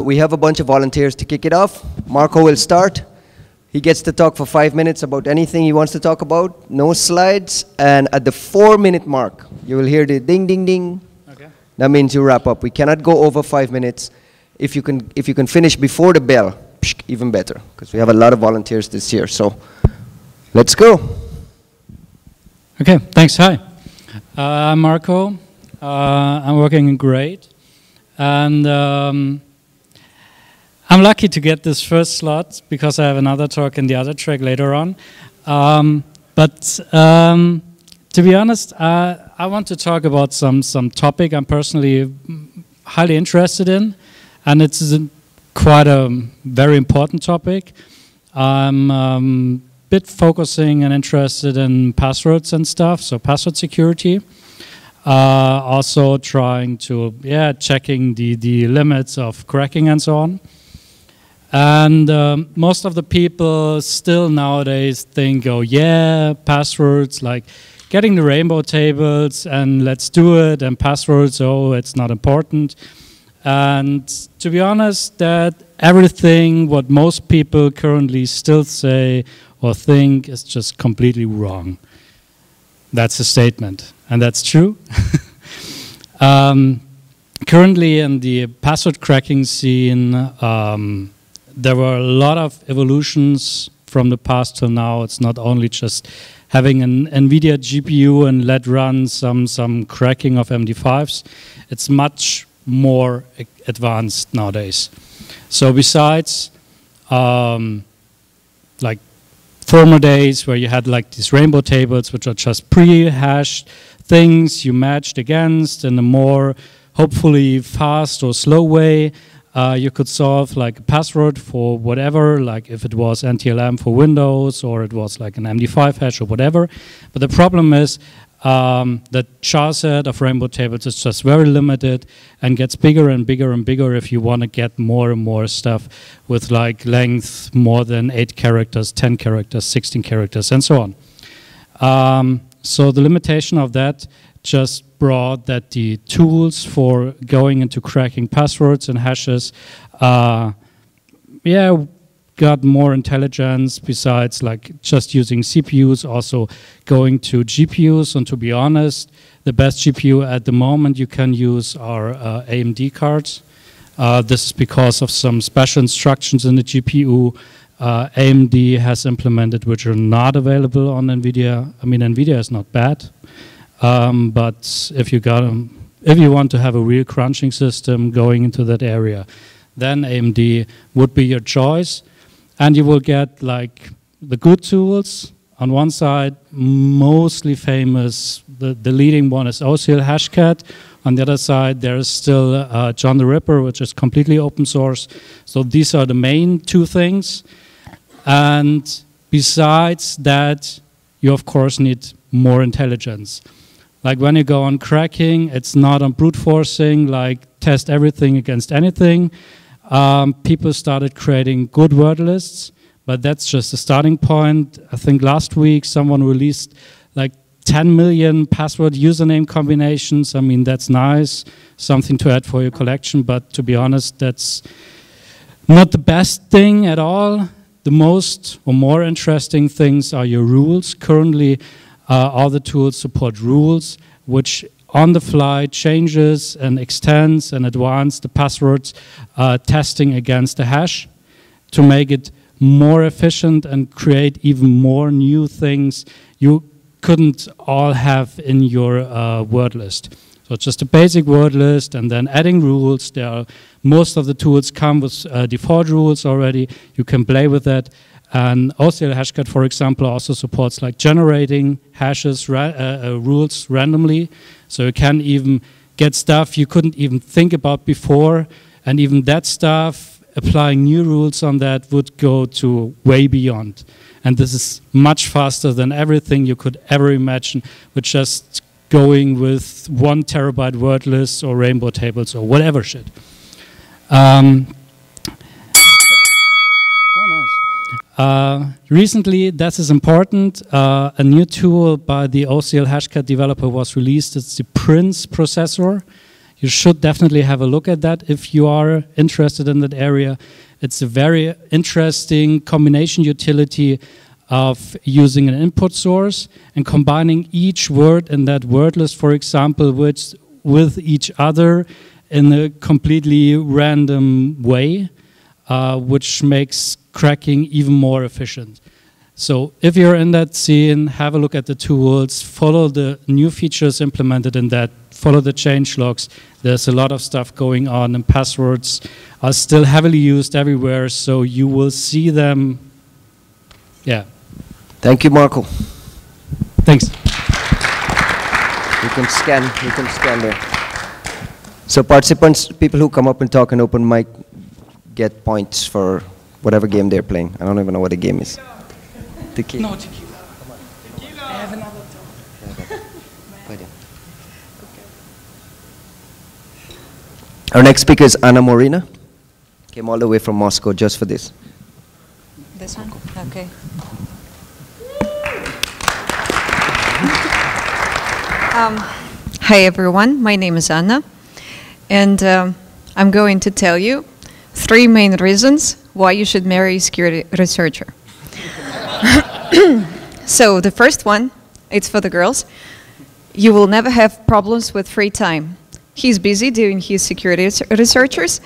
We have a bunch of volunteers to kick it off. Marco will start. He gets to talk for 5 minutes about anything he wants to talk about. No slides. And at the 4-minute mark, you will hear the ding, ding, ding. Okay. That means you wrap up. We cannot go over 5 minutes. If you can finish before the bell, even better, because we have a lot of volunteers this year. So let's go. Okay, thanks. Hi. I'm Marco. I'm working in Grade. And I'm lucky to get this first slot because I have another talk in the other track later on. To be honest, I want to talk about some topic I'm personally highly interested in, and it's quite a very important topic. I'm a bit focusing and interested in passwords and stuff, so password security. Also trying to, checking the limits of cracking and so on. And most of the people still nowadays think, oh yeah, passwords, like getting the rainbow tables and let's do it, and passwords, oh, it's not important. And to be honest, that everything what most people currently still say or think is just completely wrong. That's a statement, and that's true. Currently in the password cracking scene, there were a lot of evolutions from the past till now. It's not only just having an NVIDIA GPU and let run some cracking of MD5s. It's much more advanced nowadays. So besides like former days where you had like these rainbow tables, which are just pre-hashed things you matched against in a more hopefully fast or slow way, you could solve like a password for whatever, like if it was NTLM for Windows or it was like an MD5 hash or whatever. But the problem is the char set of rainbow tables is just very limited and gets bigger and bigger and bigger if you want to get more and more stuff with like length more than 8 characters, 10 characters, 16 characters, and so on. So the limitation of that just brought that the tools for going into cracking passwords and hashes got more intelligence besides like just using CPUs, also going to GPUs. And to be honest, the best GPU at the moment you can use are AMD cards. This is because of some special instructions in the GPU AMD has implemented, which are not available on NVIDIA. I mean, NVIDIA is not bad, but if you want to have a real crunching system going into that area, then AMD would be your choice. And you will get like the good tools. On one side, mostly famous, the leading one is OCL Hashcat. On the other side, there is still John the Ripper, which is completely open source. So these are the main two things. And besides that, you of course need more intelligence. Like when you go on cracking, it's not on brute forcing, like test everything against anything. People started creating good word lists, but that's just a starting point. I think last week someone released like 10 million password username combinations. I mean, that's nice, something to add for your collection, but to be honest, that's not the best thing at all. The most or more interesting things are your rules. Currently, all the tools support rules, which on the fly changes and extends and advances the passwords testing against the hash to make it more efficient and create even more new things you couldn't all have in your word list. So it's just a basic word list and then adding rules. Most of the tools come with default rules already. You can play with that. And OCL Hashcat, for example, also supports like generating hashes, rules randomly. So you can even get stuff you couldn't even think about before. And even that stuff, applying new rules on that would go to way beyond. And this is much faster than everything you could ever imagine with just going with 1 terabyte word lists or rainbow tables or whatever shit. Recently, that is important. A new tool by the OCL Hashcat developer was released. It's the Prince processor. You should definitely have a look at that if you are interested in that area. It's a very interesting combination utility of using an input source and combining each word in that word list, for example, with each other in a completely random way, which makes cracking even more efficient. So if you're in that scene, have a look at the tools, follow the new features implemented in that, follow the change logs. There's a lot of stuff going on, and passwords are still heavily used everywhere, so you will see them. Yeah. Thank you, Marco. Thanks. You can scan there. So participants, people who come up and talk in open mic get points for whatever game they're playing. I don't even know what the game is. Tequila. No, tequila. Come on. Tequila. I have another talk. Our next speaker is Anna Morina. Came all the way from Moscow just for this. This one? Okay. Hi everyone, my name is Anna, and I'm going to tell you 3 main reasons why you should marry a security researcher. So the first one, it's for the girls. You will never have problems with free time. He's busy doing his security researchers.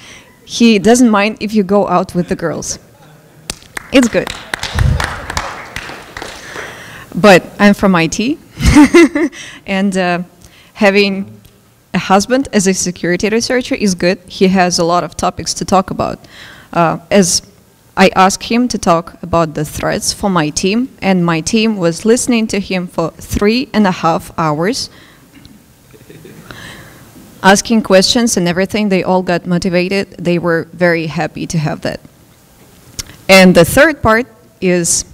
He doesn't mind if you go out with the girls. It's good. But I'm from IT, and having a husband as a security researcher is good. He has a lot of topics to talk about. As I asked him to talk about the threats for my team, and my team was listening to him for 3.5 hours, asking questions and everything. They all got motivated. They were very happy to have that. And the third part is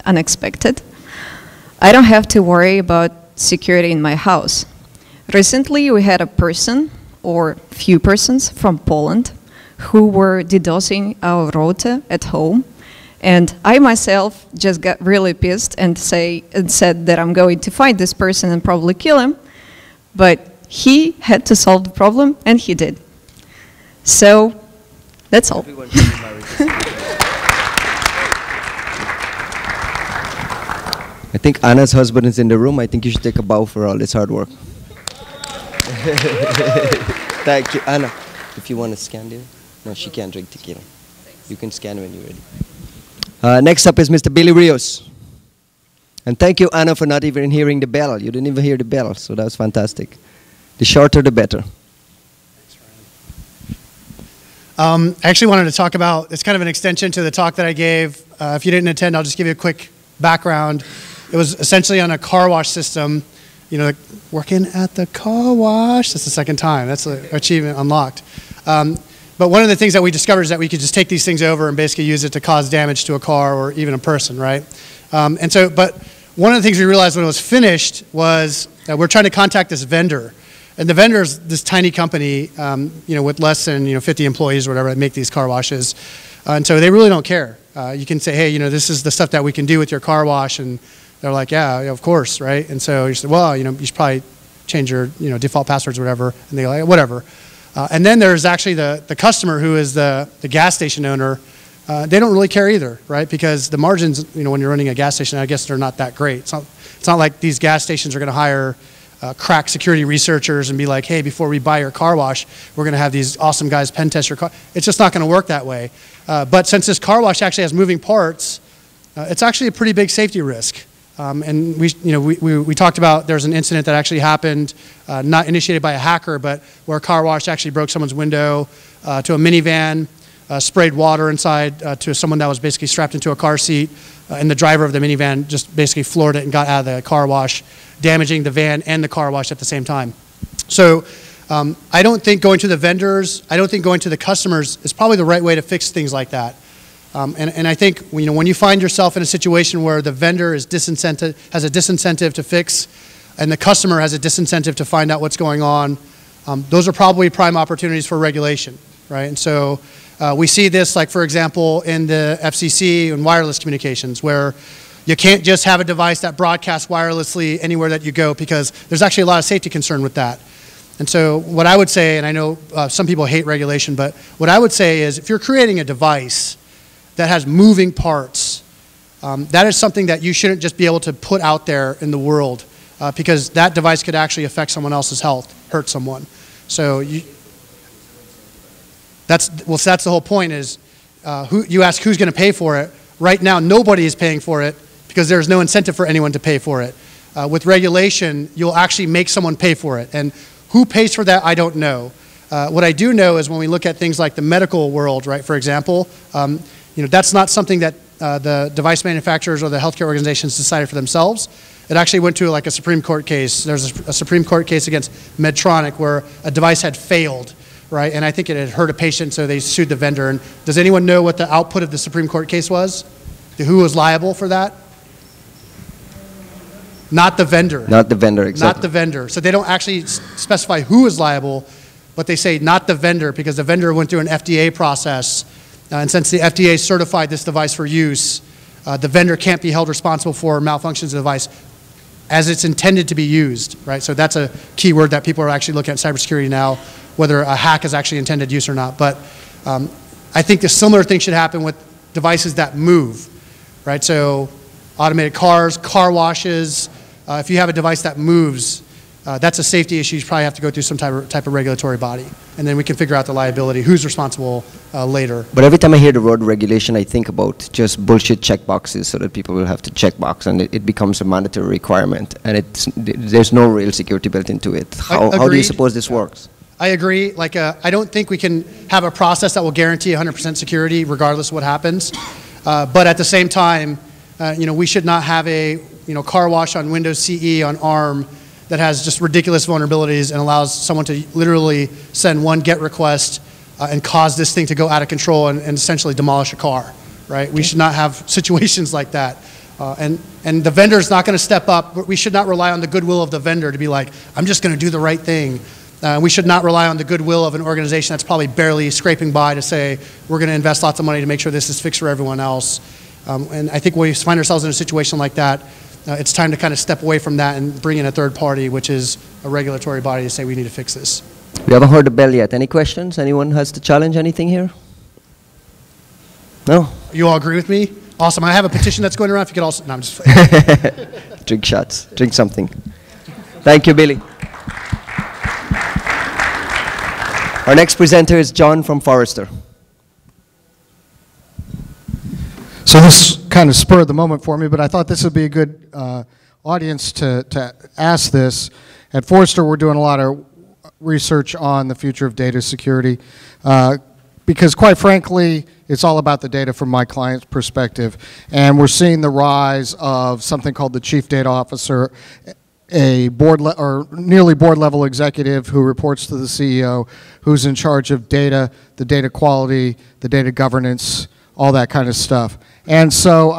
unexpected. I don't have to worry about security in my house. Recently, we had a person, or few persons, from Poland who were DDoSing our router at home. And I myself just got really pissed and said that I'm going to find this person and probably kill him. But he had to solve the problem, and he did. So that's all. I think Anna's husband is in the room. I think you should take a bow for all this hard work. Thank you, Anna. If you want to scan there. No, she can't drink tequila. You can scan when you're ready. Next up is Mr. Billy Rios. And thank you, Anna, for not even hearing the bell. You didn't even hear the bell, so that was fantastic. The shorter, the better. I actually wanted to talk about, it's kind of an extension to the talk that I gave. If you didn't attend, I'll just give you a quick background. It was essentially on a car wash system, you know, like working at the car wash. That's the second time. That's an achievement unlocked. But one of the things that we discovered is that we could just take these things over and basically use it to cause damage to a car or even a person, right? But one of the things we realized when it was finished was that we're trying to contact this vendor. And the vendor is this tiny company, you know, with less than 50 employees or whatever that make these car washes. And so they really don't care. You can say, hey, you know, this is the stuff that we can do with your car wash, and they're like, yeah, of course, right? And so you say, well, you know, you should probably change your default passwords or whatever. And they're like, whatever. And then there's actually the customer who is the gas station owner. They don't really care either, right? Because the margins, you know, when you're running a gas station, I guess they're not that great. It's not like these gas stations are going to hire crack security researchers and be like, hey, before we buy your car wash, we're going to have these awesome guys pen test your car. It's just not going to work that way. But since this car wash actually has moving parts, it's actually a pretty big safety risk. And we talked about there's an incident that actually happened, not initiated by a hacker, but where a car wash actually broke someone's window to a minivan, sprayed water inside to someone that was basically strapped into a car seat, and the driver of the minivan just basically floored it and got out of the car wash, damaging the van and the car wash at the same time. So I don't think going to the vendors, I don't think going to the customers is probably the right way to fix things like that. And I think when you find yourself in a situation where the vendor is has a disincentive to fix, and the customer has a disincentive to find out what's going on, those are probably prime opportunities for regulation, right? And so we see this, like for example, in the FCC and wireless communications, where you can't just have a device that broadcasts wirelessly anywhere that you go, because there's actually a lot of safety concern with that. And so what I would say, and I know some people hate regulation, but what I would say is if you're creating a device that has moving parts, that is something that you shouldn't just be able to put out there in the world because that device could actually affect someone else's health, hurt someone. So that's the whole point is you ask who's going to pay for it. Right now, nobody is paying for it because there's no incentive for anyone to pay for it. With regulation, you'll actually make someone pay for it. And who pays for that, I don't know. What I do know is when we look at things like the medical world, right, for example, that's not something that the device manufacturers or the healthcare organizations decided for themselves. It actually went to like a Supreme Court case. There's a Supreme Court case against Medtronic where a device had failed, right? And I think it had hurt a patient, so they sued the vendor. And does anyone know what the output of the Supreme Court case was? Who was liable for that? Not the vendor. Not the vendor, exactly. Not the vendor. So they don't actually specify who is liable, but they say not the vendor because the vendor went through an FDA process. And since the FDA certified this device for use, the vendor can't be held responsible for malfunctions of the device as it's intended to be used, right? So that's a key word that people are actually looking at cybersecurity now, whether a hack is actually intended use or not. But I think a similar thing should happen with devices that move, right? So automated cars, car washes. If you have a device that moves, that's a safety issue. You probably have to go through some type of regulatory body. And then we can figure out the liability, who's responsible later. But every time I hear the word regulation, I think about just bullshit checkboxes so that people will have to checkbox and it becomes a mandatory requirement. And there's no real security built into it. How do you suppose this works? I agree. Like, I don't think we can have a process that will guarantee 100% security regardless of what happens. But at the same time, we should not have a car wash on Windows CE on ARM that has just ridiculous vulnerabilities and allows someone to literally send one GET request and cause this thing to go out of control and essentially demolish a car, right? Okay. We should not have situations like that. And the vendor is not going to step up. We should not rely on the goodwill of the vendor to be like, I'm just going to do the right thing. We should not rely on the goodwill of an organization that's probably barely scraping by to say, we're going to invest lots of money to make sure this is fixed for everyone else. And I think when we find ourselves in a situation like that, it's time to kind of step away from that and bring in a third party, which is a regulatory body, to say we need to fix this. We haven't heard the bell yet. Any questions? Anyone has to challenge anything here? No? You all agree with me? Awesome. I have a petition that's going around. If you could also... No, I'm just... Drink shots. Drink something. Thank you, Billy. Our next presenter is John from Forrester. So this kind of spurred the moment for me, but I thought this would be a good audience to ask this. At Forrester, we're doing a lot of research on the future of data security because, quite frankly, it's all about the data from my client's perspective. And we're seeing the rise of something called the Chief Data Officer, a nearly board-level executive who reports to the CEO, who's in charge of data, the data quality, the data governance, all that kind of stuff. And so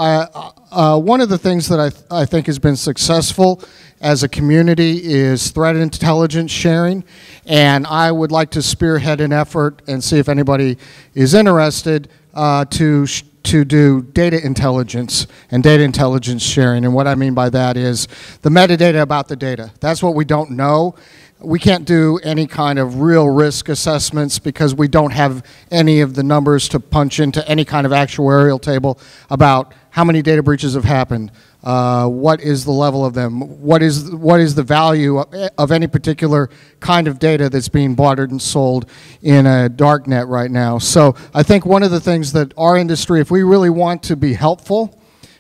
one of the things that I think has been successful as a community is threat intelligence sharing. And I would like to spearhead an effort and see if anybody is interested to do data intelligence and data intelligence sharing. And what I mean by that is the metadata about the data. That's what we don't know. We can't do any kind of real risk assessments because we don't have any of the numbers to punch into any kind of actuarial table about how many data breaches have happened, what is the level of them, what is the value of any particular kind of data that's being bartered and sold in a dark net right now. So I think one of the things that our industry, if we really want to be helpful,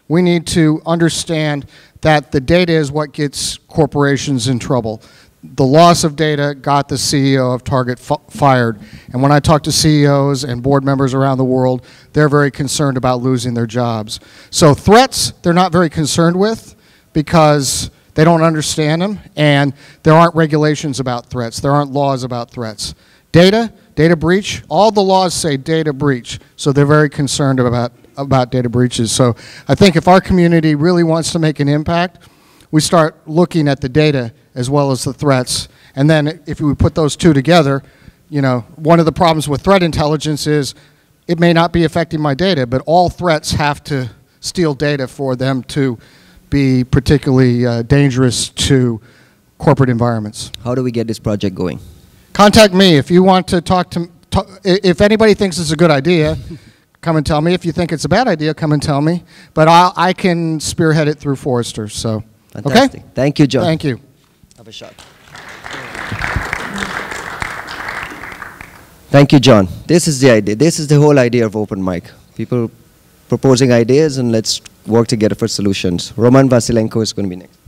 we need to understand that the data is what gets corporations in trouble. The loss of data got the CEO of Target fired. And when I talk to CEOs and board members around the world, they're very concerned about losing their jobs. So threats, they're not very concerned with because they don't understand them, and there aren't regulations about threats. There aren't laws about threats. Data breach, all the laws say data breach, so they're very concerned about data breaches. So I think if our community really wants to make an impact, we start looking at the data as well as the threats. And then if we put those two together, one of the problems with threat intelligence is it may not be affecting my data, but all threats have to steal data for them to be particularly dangerous to corporate environments. How do we get this project going? Contact me if you want to talk to. If anybody thinks it's a good idea, come and tell me. If you think it's a bad idea, come and tell me. But I can spearhead it through Forrester. So, Fantastic. okay. Thank you, John. Thank you. Have a shot. Thank you, John. This is the idea. This is the whole idea of open mic. People proposing ideas, and let's work together for solutions. Roman Vasilenko is going to be next.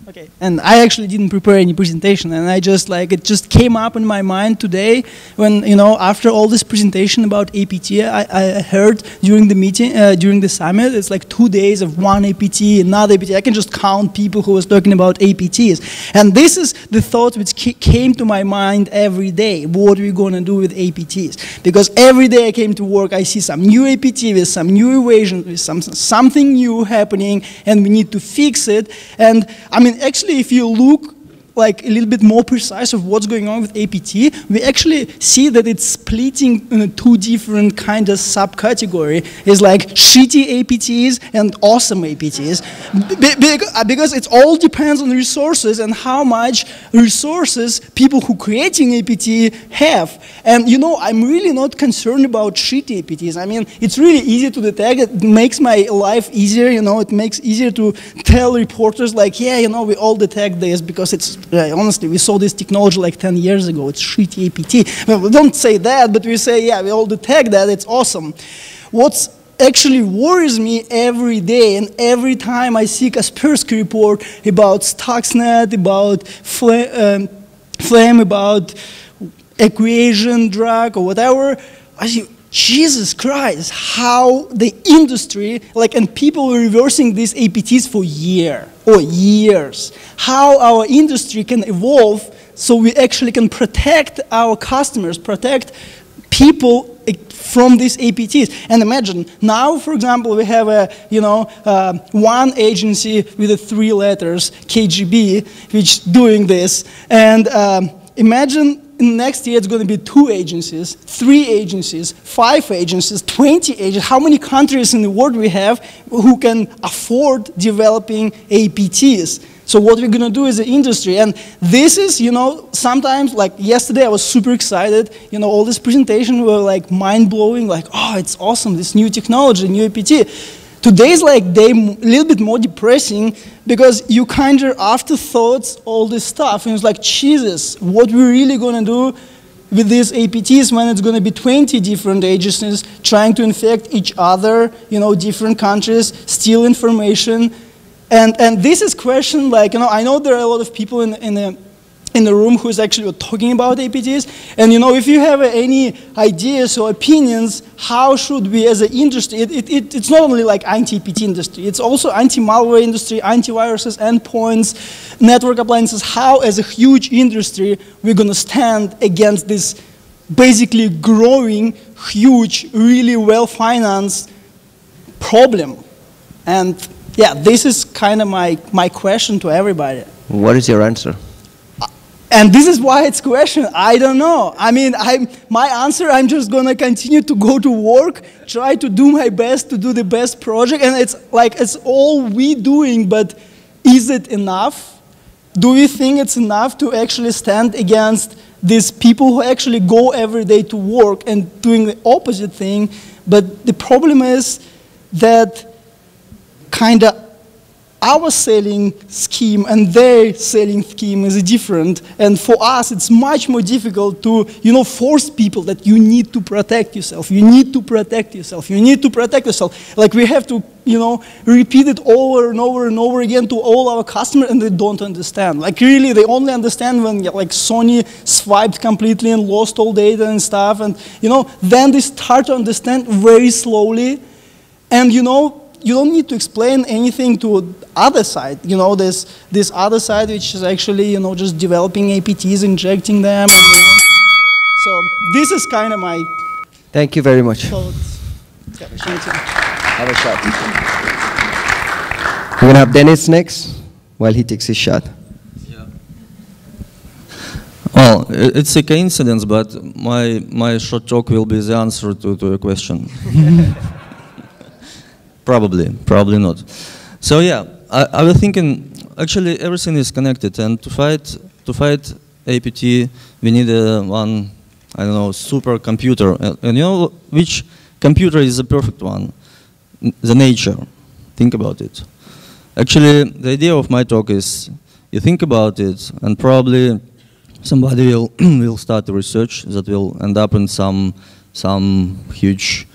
Okay, and I actually didn't prepare any presentation, and I just it just came up in my mind today when, after all this presentation about APT, I heard during the meeting, during the summit, it's like 2 days of one APT, another APT. I can just count people who was talking about APTs. And this is the thought which came to my mind every day. What are we going to do with APTs? Because every day I came to work, I see some new APT with some new equation, with something new happening, and we need to fix it. And I mean, actually, if you look like a little bit more precise of what's going on with APT, we actually see that it's splitting in two different kind of subcategory. It's like shitty APTs and awesome APTs. Because it all depends on resources and how much resources people who creating APT have. And I'm really not concerned about shitty APTs. I mean, it's really easy to detect. It makes my life easier, it makes easier to tell reporters like, yeah, we all detect this because it's honestly, we saw this technology like 10 years ago. It's shitty APT. Well, we don't say that, but we say, yeah, we all detect that. It's awesome. What's actually worries me every day and every time I see Kaspersky report about Stuxnet, about Flame, about equation drug or whatever, I see, Jesus Christ, how the industry, and people were reversing these APTs for years. How our industry can evolve so we actually can protect our customers, protect people from these APTs. And imagine, now, for example, we have one agency with the 3 letters, KGB, which doing this. And imagine next year it's going to be 2 agencies, 3 agencies, 5 agencies, 20 agencies. How many countries in the world we have who can afford developing APTs? So what we're going to do as an industry, and this is, sometimes, like yesterday I was super excited, all this presentation were like mind-blowing, like, oh, it's awesome, this new technology, new APT. Today's a little bit more depressing because you kind of afterthoughts all this stuff, and it's like, Jesus, what we're really going to do with these APTs when it's going to be 20 different agencies trying to infect each other, different countries, steal information. And this is question I know there are a lot of people in the room who is actually talking about APTs. And if you have any ideas or opinions, how should we as an industry, it's not only like anti-APT industry, it's also anti-malware industry, antiviruses, endpoints, network appliances, how as a huge industry we're going to stand against this basically growing, huge, really well-financed problem. And yeah, this is kind of my question to everybody. What is your answer? And this is why it's question. I don't know. I mean, my answer, I'm just going to continue to go to work, try to do my best to do the best project. And it's all we doing, but is it enough? Do we think it's enough to actually stand against these people who actually go every day to work and doing the opposite thing? But the problem is that kind of our selling scheme and their selling scheme is different. And for us, it's much more difficult to, force people that you need to protect yourself. You need to protect yourself. You need to protect yourself. Like we have to, repeat it over and over and over again to all our customers, and they don't understand. Like really, they only understand when Sony swiped completely and lost all data and stuff. And, then they start to understand very slowly. And, you don't need to explain anything to the other side. This other side which is actually, just developing APTs, injecting them. And, so this is kind of my Thank you very much. thoughts. Have a shot. We're going to have Dennis next while he takes his shot. Yeah. Well, it's a coincidence, but my short talk will be the answer to your question. Probably not. So yeah, I was thinking actually everything is connected, and to fight APT, we need one, I don't know, supercomputer. And you know which computer is the perfect one? The nature. Think about it. Actually, the idea of my talk is, you think about it, and probably somebody will will start the research that will end up in some huge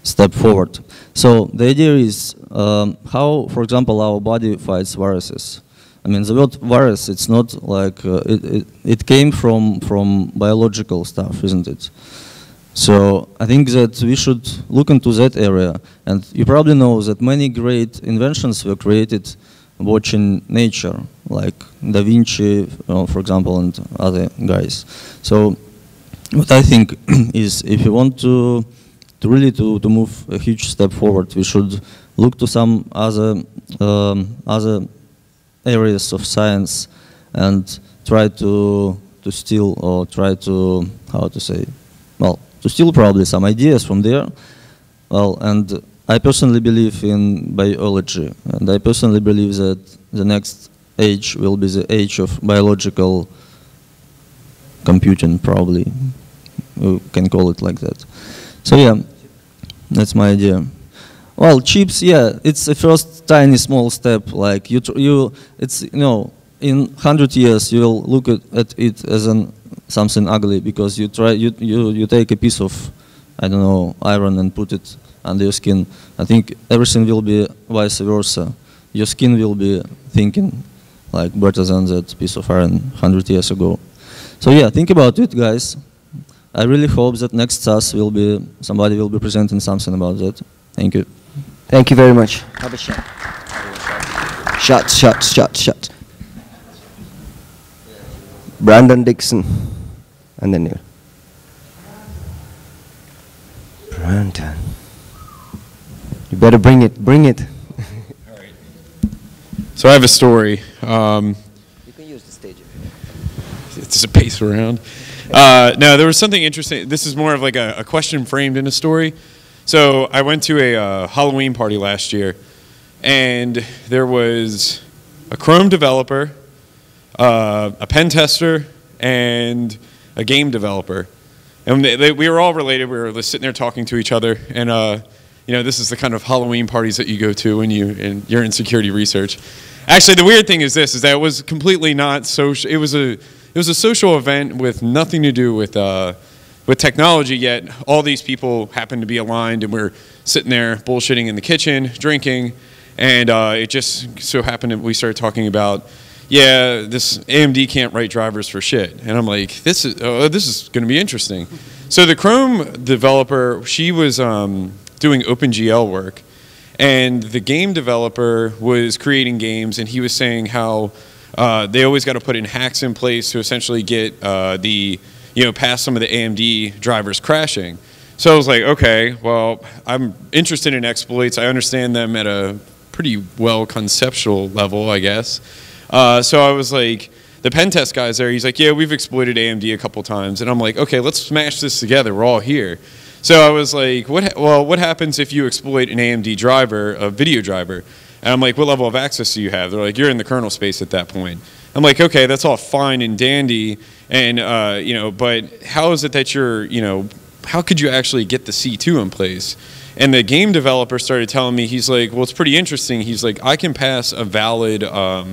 step forward. So the idea is how, for example, our body fights viruses. I mean, the word virus, it's not like, it came from biological stuff, isn't it? So I think that we should look into that area. And you probably know that many great inventions were created watching nature, like Da Vinci, for example, and other guys. So what I think is, if you want to really move a huge step forward, we should look to some other areas of science and try to steal, or try to, how to say, well, to steal probably some ideas from there. Well, and I personally believe in biology, and I personally believe that the next age will be the age of biological computing, probably. You can call it like that. So yeah, that's my idea. Well, chips, yeah, it's a first tiny small step. Like it's, you know, in 100 years you will look at it as something ugly, because you take a piece of, I don't know, iron and put it under your skin. I think everything will be vice versa. Your skin will be thinking like better than that piece of iron 100 years ago. So yeah, think about it, guys. I really hope that next SAS will be, somebody will be presenting something about that. Thank you. Thank you very much. Have a shot. Shots. Brandon Dixon. And then you. Brandon. You better bring it. All right. So I have a story. You can use the stage. It's a pace around. No, there was something interesting. This is more of like a question framed in a story. So I went to a Halloween party last year, and there was a Chrome developer, a pen tester, and a game developer. And we were all related. We were sitting there talking to each other, and you know, this is the kind of Halloween parties that you go to when you're in security research. Actually, the weird thing is this: is that it was completely not social. It was a social event with nothing to do with technology, yet all these people happened to be aligned, and we're sitting there bullshitting in the kitchen, drinking, and it just so happened that we started talking about, yeah, this AMD can't write drivers for shit. And I'm like, this is going to be interesting. So the Chrome developer, she was doing OpenGL work, and the game developer was creating games, and he was saying how they always got to put in hacks in place to essentially get past some of the AMD drivers crashing. So I was like, okay, well, I'm interested in exploits. I understand them at a pretty well conceptual level, I guess. So I was like, the pen test guy's there. He's like, yeah, we've exploited AMD a couple times. And I'm like, okay, let's smash this together. We're all here. So I was like, what happens if you exploit an AMD driver, a video driver? And I'm like, what level of access do you have? They're like, you're in the kernel space at that point. I'm like, okay, that's all fine and dandy, and but how is it that you're, how could you actually get the C2 in place? And the game developer started telling me, he's like, well, it's pretty interesting. He's like, I can pass a valid, I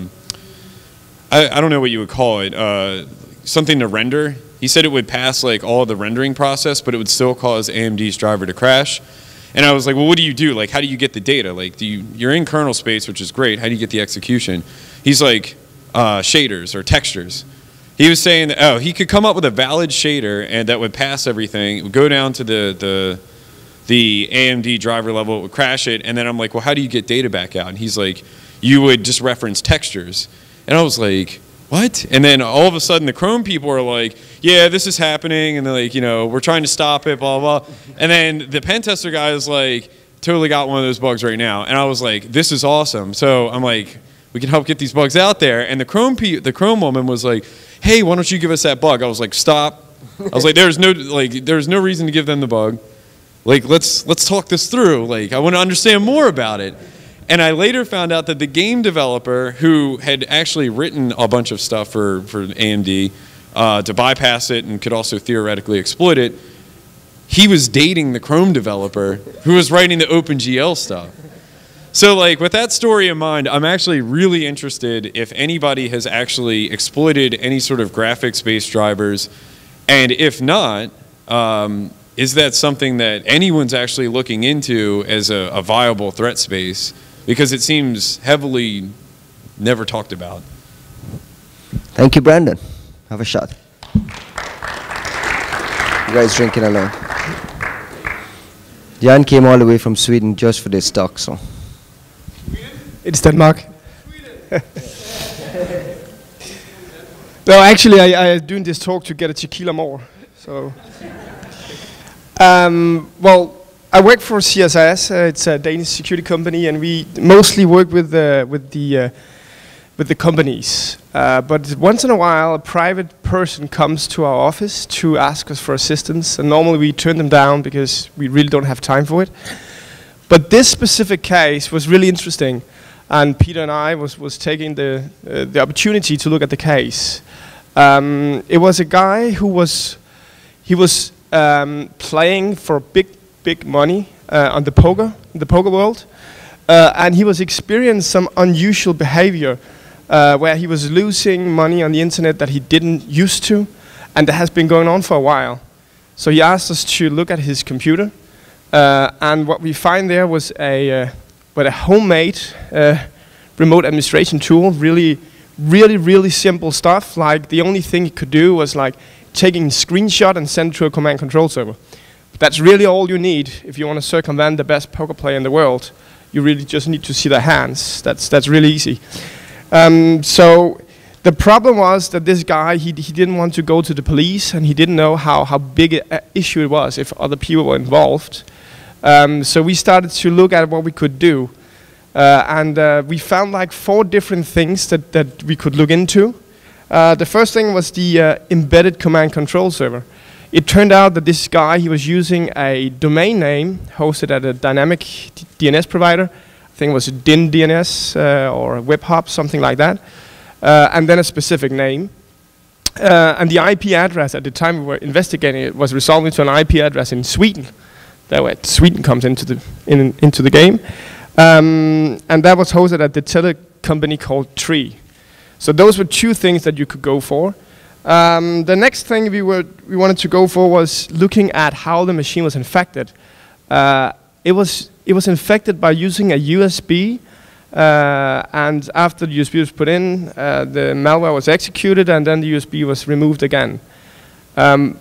don't know what you would call it, something to render. He said it would pass like all of the rendering process, but it would still cause AMD's driver to crash. And I was like, well, what do you do? Like, how do you get the data? Like, you're in kernel space, which is great. How do you get the execution? He's like, shaders or textures. He was saying that, oh, he could come up with a valid shader and that would pass everything. It would go down to the AMD driver level, it would crash it. And then I'm like, well, how do you get data back out? And he's like, you would just reference textures. And I was like, what? And then all of a sudden the Chrome people are like, yeah, this is happening. And they're like, we're trying to stop it, blah, blah. And then the pen tester guy is like, totally got one of those bugs right now. And I was like, this is awesome. So I'm like, we can help get these bugs out there. And the Chrome woman was like, hey, why don't you give us that bug? I was like, stop. I was like, there's no reason to give them the bug. Like, let's talk this through. Like, I want to understand more about it. And I later found out that the game developer who had actually written a bunch of stuff for AMD to bypass it and could also theoretically exploit it, he was dating the Chrome developer who was writing the OpenGL stuff. So like with that story in mind, I'm actually really interested if anybody has actually exploited any sort of graphics-based drivers, and if not, is that something that anyone's actually looking into as a viable threat space? Because it seems heavily never talked about. Thank you, Brandon. Have a shot. You guys drinking alone. Jan came all the way from Sweden just for this talk, so. It's Denmark. No, actually, I doing this talk to get a tequila more. So, well, I work for CSIS. It's a Danish security company, and we mostly work with the companies. But once in a while, a private person comes to our office to ask us for assistance, and normally we turn them down because we really don't have time for it. But this specific case was really interesting, and Peter and I was taking the opportunity to look at the case. It was a guy who was playing for big money on the poker world, and he was experiencing some unusual behavior where he was losing money on the internet that he didn't used to, and that has been going on for a while. So he asked us to look at his computer, and what we find there was a homemade remote administration tool. Really simple stuff. Like the only thing he could do was like taking a screenshot and send it to a command control server. But that's really all you need if you want to circumvent the best poker player in the world. You really just need to see their hands. That's really easy. So the problem was that this guy, he didn't want to go to the police, and he didn't know how big an issue it was if other people were involved. So we started to look at what we could do. And we found like 4 different things that we could look into. The first thing was the embedded command control server. It turned out that this guy, he was using a domain name hosted at a dynamic DNS provider. I think it was DIN DNS or WebHop, something like that. And then a specific name. And the IP address at the time we were investigating it was resolving to an IP address in Sweden. That way Sweden comes into the game. And that was hosted at the telecompany called Tree. So those were 2 things that you could go for. The next thing we wanted to go for was looking at how the machine was infected. It was infected by using a USB, and after the USB was put in, the malware was executed, and then the USB was removed again.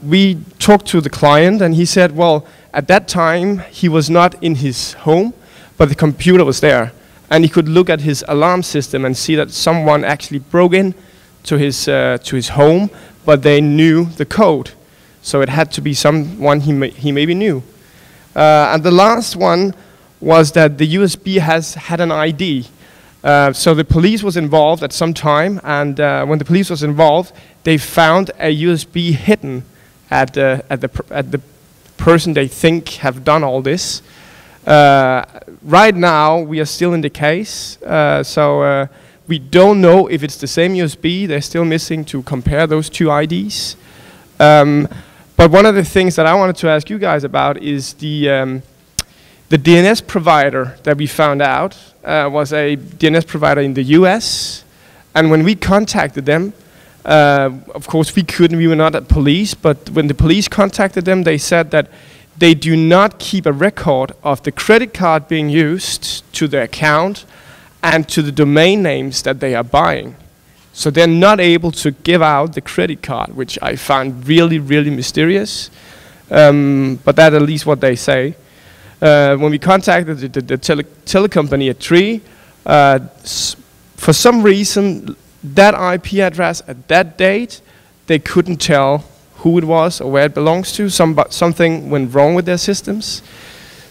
We talked to the client, and he said, well, at that time he was not in his home, but the computer was there, and he could look at his alarm system and see that someone actually broke in to his home, but they knew the code, so it had to be someone he maybe knew. And the last one was that the USB had an ID. So the police was involved at some time, and when the police was involved, they found a USB hidden at the person they think have done all this. Right now, we are still in the case, so we don't know if it's the same USB. They're still missing to compare those 2 IDs. But one of the things that I wanted to ask you guys about is the DNS provider that we found out was a DNS provider in the US. And when we contacted them, of course we were not at police, but when the police contacted them, they said that they do not keep a record of the credit card being used to their account and to the domain names that they are buying. So they're not able to give out the credit card, which I found really mysterious. But that's at least what they say. When we contacted the telecompany at Tree, for some reason, that IP address at that date, they couldn't tell who it was or where it belongs to. Something went wrong with their systems.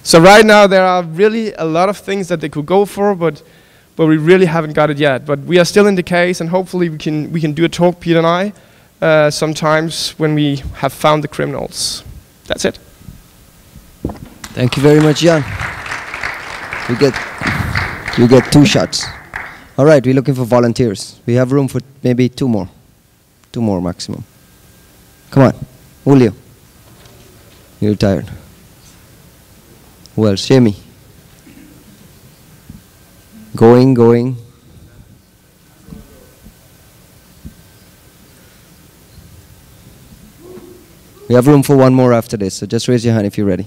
So right now there are really a lot of things that they could go for, but we really haven't got it yet. But we are still in the case, and hopefully we can do a talk, Peter and I, sometimes when we have found the criminals. That's it. Thank you very much, Jan. You get 2 shots. All right, we're looking for volunteers. We have room for maybe 2 more. 2 more maximum. Come on, Julio. You're tired. Who else? Jamie. Going. We have room for 1 more after this, so just raise your hand if you're ready.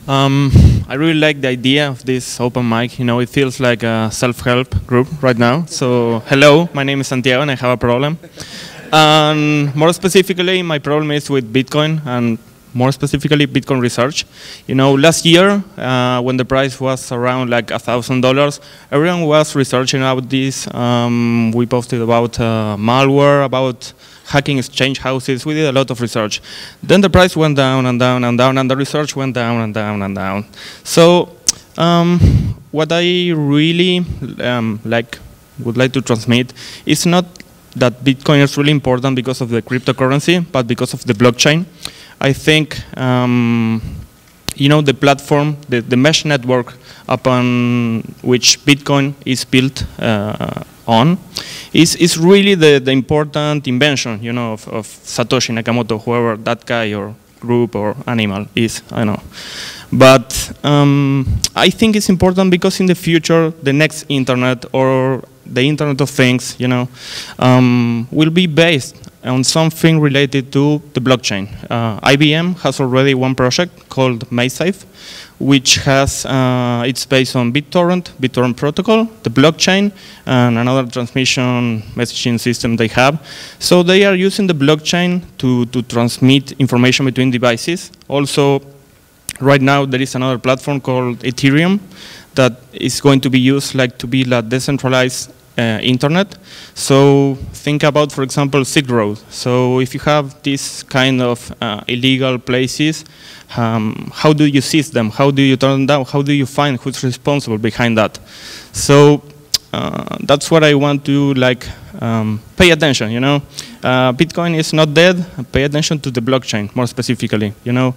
I really like the idea of this open mic. You know, it feels like a self-help group right now. So, hello, my name is Santiago and I have a problem. And more specifically, my problem is with Bitcoin and more specifically Bitcoin research. You know, last year, when the price was around like $1,000, everyone was researching about this. We posted about malware, about hacking exchange houses. We did a lot of research. Then the price went down and down and down, and the research went down and down and down. So what I really would like to transmit is not that Bitcoin is really important because of the cryptocurrency, but because of the blockchain. I think you know, the platform, the mesh network upon which Bitcoin is built on is really the important invention, you know, of Satoshi Nakamoto, whoever that guy or group or animal is, I know. But I think it's important because in the future, the next internet or the Internet of Things, you know, will be based on something related to the blockchain. IBM has already one project called MySafe, which has, it's based on BitTorrent protocol, the blockchain, and another transmission messaging system they have. So they are using the blockchain to transmit information between devices. Also, right now there is another platform called Ethereum that is going to be used like to be a decentralized internet. So think about, for example, Silk Road. So if you have this kind of illegal places, how do you seize them? How do you turn them down? How do you find who's responsible behind that? So that's what I want to like pay attention, you know. Bitcoin is not dead. Pay attention to the blockchain, more specifically, you know.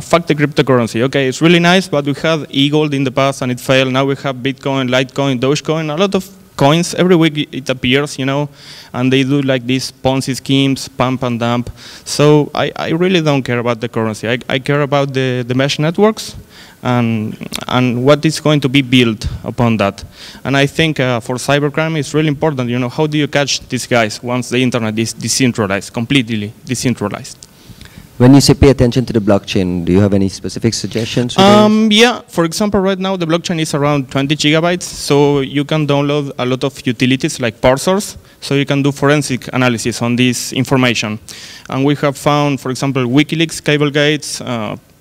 Fuck the cryptocurrency. Okay, it's really nice, but we had e-gold in the past and it failed. Now we have Bitcoin, Litecoin, Dogecoin, a lot of coins. Every week it appears, you know, and they do like these Ponzi schemes, pump and dump. So I really don't care about the currency. I care about the mesh networks and what is going to be built upon that. And I think for cybercrime it's really important, you know, how do you catch these guys once the internet is decentralized, completely decentralized? When you say pay attention to the blockchain, do you have any specific suggestions? Yeah, for example, right now the blockchain is around 20 gigabytes, so you can download a lot of utilities like parsers, so you can do forensic analysis on this information. And we have found, for example, WikiLeaks, Cablegates,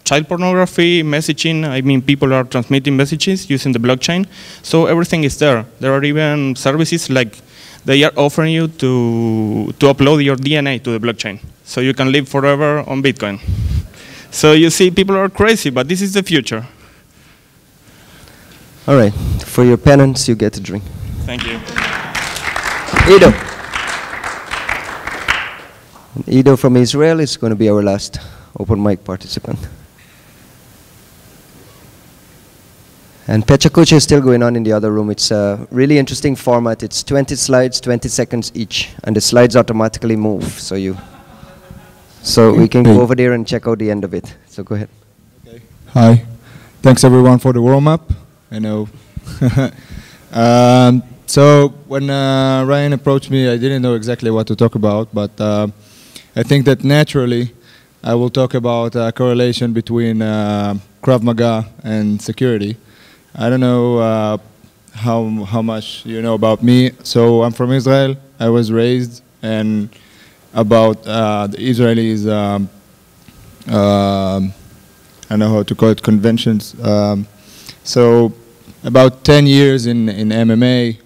child pornography, messaging. I mean, people are transmitting messages using the blockchain, so everything is there. There are even services like they are offering you to upload your DNA to the blockchain, so you can live forever on Bitcoin. So you see, people are crazy, but this is the future. All right, for your penance, you get a drink. Thank you. Ido. Ido from Israel is going to be our last open mic participant. And Pechakucha is still going on in the other room. It's a really interesting format. It's 20 slides, 20 seconds each, and the slides automatically move. So we can go over there and check out the end of it. So go ahead. Okay. Hi. Thanks everyone for the warm-up. I know. So when Ryan approached me, I didn't know exactly what to talk about, but I think that naturally I will talk about a correlation between Krav Maga and security. I don't know how much you know about me. So I'm from Israel. I was raised and about the Israelis, I don't know how to call it, conventions. So about 10 years in MMA,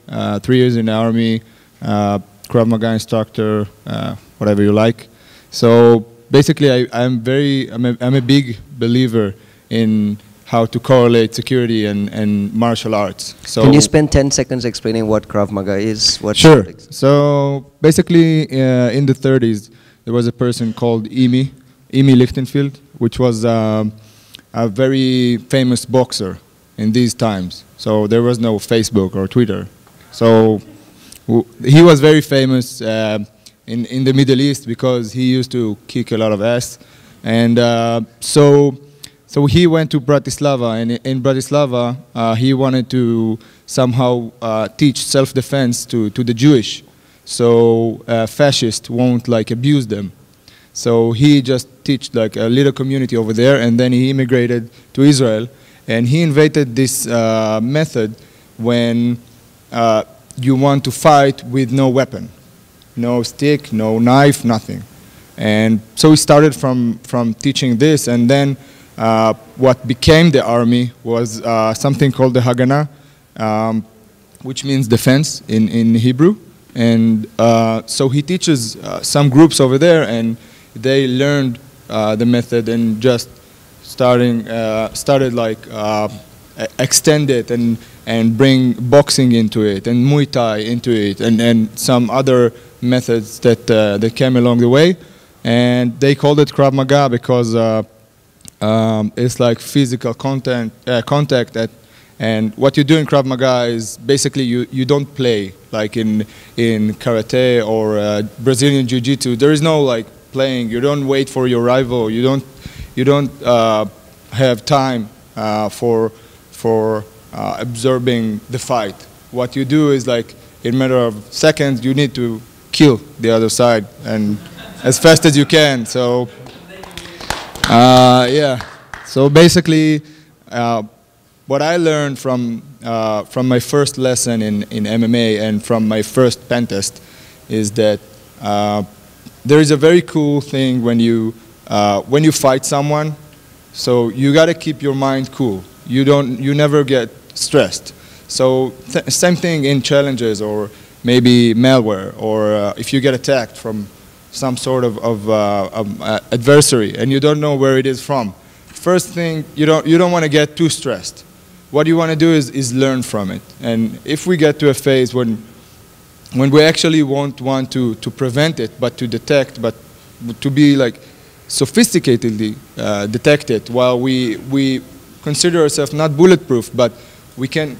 3 years in the army, Krav Maga instructor, whatever you like. So basically, I'm a big believer in how to correlate security and martial arts. So can you spend 10 seconds explaining what Krav Maga is? Sure. So basically, in the 30s, there was a person called Emi Lichtenfeld, which was a very famous boxer in these times. So there was no Facebook or Twitter. So he was very famous in the Middle East because he used to kick a lot of ass. And so he went to Bratislava, and in Bratislava he wanted to somehow teach self-defense to the Jewish, so fascists won't like abuse them. So he just taught like a little community over there, and then he immigrated to Israel, and he invented this method when you want to fight with no weapon, no stick, no knife, nothing. And so he started from teaching this, and then what became the army was something called the Haganah, which means defense in Hebrew. And so he teaches some groups over there, and they learned the method and just started like extend it and bring boxing into it and Muay Thai into it and some other methods that came along the way. And they called it Krav Maga because it's like physical contact. And what you do in Krav Maga is basically you don't play like in karate or Brazilian Jiu-Jitsu. There is no like playing. You don't wait for your rival. You don't have time for absorbing the fight. What you do is like in a matter of seconds you need to kill the other side and as fast as you can. So yeah. So basically, what I learned from my first lesson in MMA and from my first pen test is that there is a very cool thing when you fight someone. So you got to keep your mind cool. You never get stressed. So same thing in challenges or maybe malware or if you get attacked from some sort of adversary and you don't know where it is from. First thing, you don't want to get too stressed. What you want to do is learn from it. And if we get to a phase when we actually won't want to prevent it, but to detect, but to be like sophisticatedly detected, while we consider ourselves not bulletproof, but we can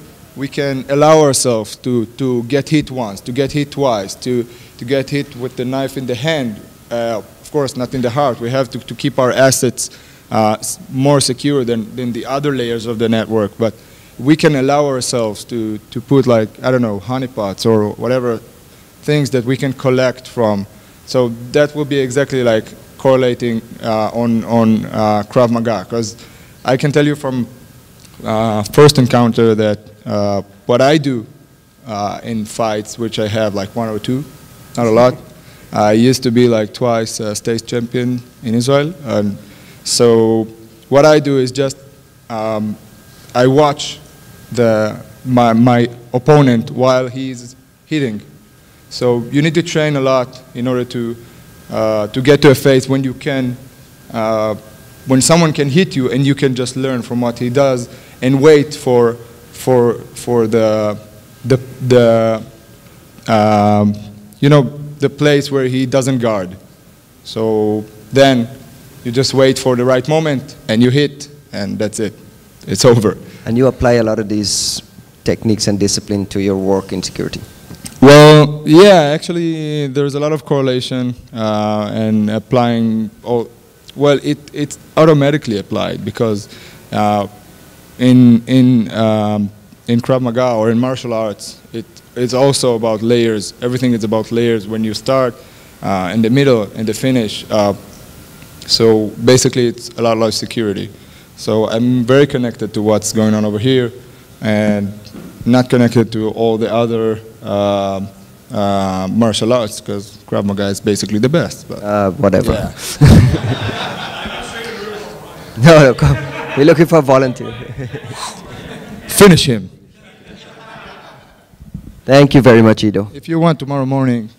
allow ourselves to get hit once, to get hit twice, to get hit with the knife in the hand. Of course, not in the heart. We have to keep our assets more secure than the other layers of the network. But we can allow ourselves to put like, I don't know, honeypots or whatever things that we can collect from. So that will be exactly like correlating on Krav Maga. Because I can tell you from first encounter that what I do in fights, which I have like 1 or 2, not a lot. I used to be like twice state champion in Israel. And so what I do is just I watch my opponent while he's hitting. So you need to train a lot in order to get to a phase when you can, when someone can hit you and you can just learn from what he does and wait for the you know, the place where he doesn't guard. So then you just wait for the right moment and you hit and that's it. It's over. And you apply a lot of these techniques and discipline to your work in security? Well, yeah, actually there's a lot of correlation and applying all, well, it's automatically applied because in Krav Maga or in martial arts, it's also about layers. Everything is about layers when you start, in the middle, and the finish. So basically it's a lot like security. So I'm very connected to what's going on over here and not connected to all the other martial arts because Krav Maga is basically the best. But whatever. Yeah. No, come. We're looking for a volunteer. Finish him. Thank you very much, Ido. If you want tomorrow morning,